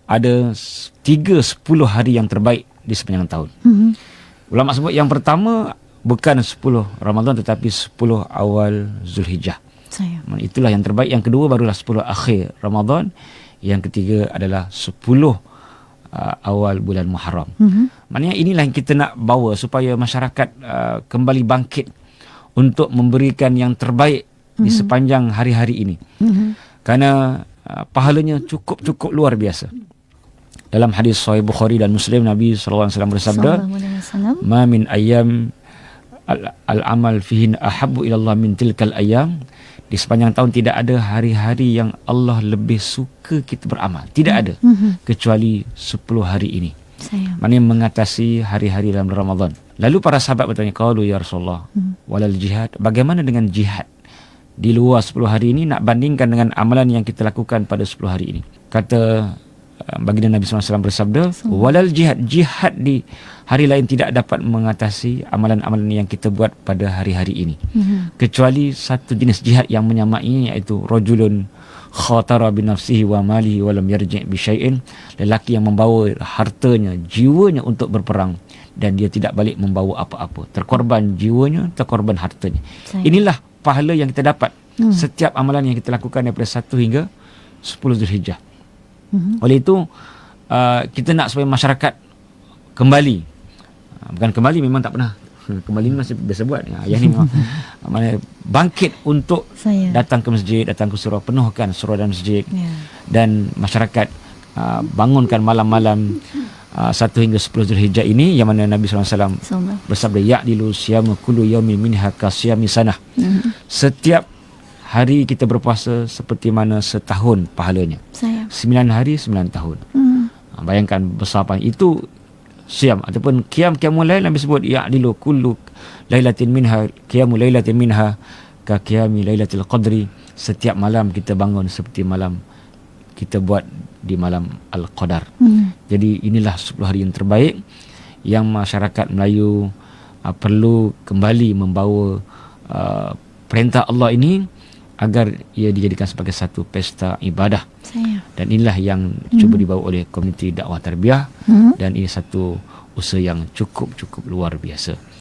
ada 10 hari yang terbaik di sepanjang tahun. Ulama sebut yang pertama bukan 10 Ramadan tetapi 10 awal Zulhijjah. Itulah yang terbaik. Yang kedua barulah 10 akhir Ramadan. Yang ketiga adalah 10 awal bulan Muharram. Maknanya inilah yang kita nak bawa supaya masyarakat kembali bangkit untuk memberikan yang terbaik di sepanjang hari-hari ini. Kerana pahalanya cukup luar biasa. Dalam hadis Sahih Bukhari dan Muslim, Nabi SAW bersabda, "Ma min ayyam al-amal fihin ahabbu ilallah min tilkal ayyam." Di sepanjang tahun tidak ada hari-hari yang Allah lebih suka kita beramal. Tidak ada. Kecuali 10 hari ini. Maknanya mengatasi hari-hari dalam Ramadan. Lalu para sahabat bertanya, qalu ya Rasulullah, walal jihad. Bagaimana dengan jihad? Di luar 10 hari ini nak bandingkan dengan amalan yang kita lakukan pada 10 hari ini. Kata baginda Nabi SAW bersabda, walal jihad. Jihad di hari lain tidak dapat mengatasi amalan-amalan yang kita buat pada hari-hari ini. Kecuali satu jenis jihad yang menyamainya, iaitu rajulun khatara binafsihi wa malihi wa lam yarji' bi syai'in. Lelaki yang membawa hartanya, jiwanya untuk berperang dan dia tidak balik membawa apa-apa. Terkorban jiwanya, terkorban hartanya. Inilah pahala yang kita dapat setiap amalan yang kita lakukan daripada 1 hingga 10 Zulhijjah. Oleh itu kita nak supaya masyarakat kembali, bukan kembali, memang tak pernah kembali, ni masih biasa buat. Yang ni memang bangkit untuk datang ke masjid, datang ke surau, penuhkan surau dan masjid, dan masyarakat bangunkan malam-malam 1 hingga 10 Zulhijjah ini, yang mana Nabi SAW bersabda, ya'dilu siyamu kullu yawmin minha kasiyami sanah. Setiap hari kita berpuasa seperti mana setahun pahalanya. 9 hari 9 tahun. Bayangkan besar apa itu siam ataupun qiyamul lail. Nabi sebut ya'dilu kullu lailatin minha qiyamul lailatin minha ka qiyami lailatul qadri. Setiap malam kita bangun seperti malam kita buat di malam Al-Qadar. Jadi inilah 10 hari yang terbaik yang masyarakat Melayu perlu kembali membawa perintah Allah ini agar ia dijadikan sebagai satu pesta ibadah. Dan inilah yang cuba dibawa oleh komuniti dakwah tarbiyah, dan ini satu usaha yang cukup luar biasa.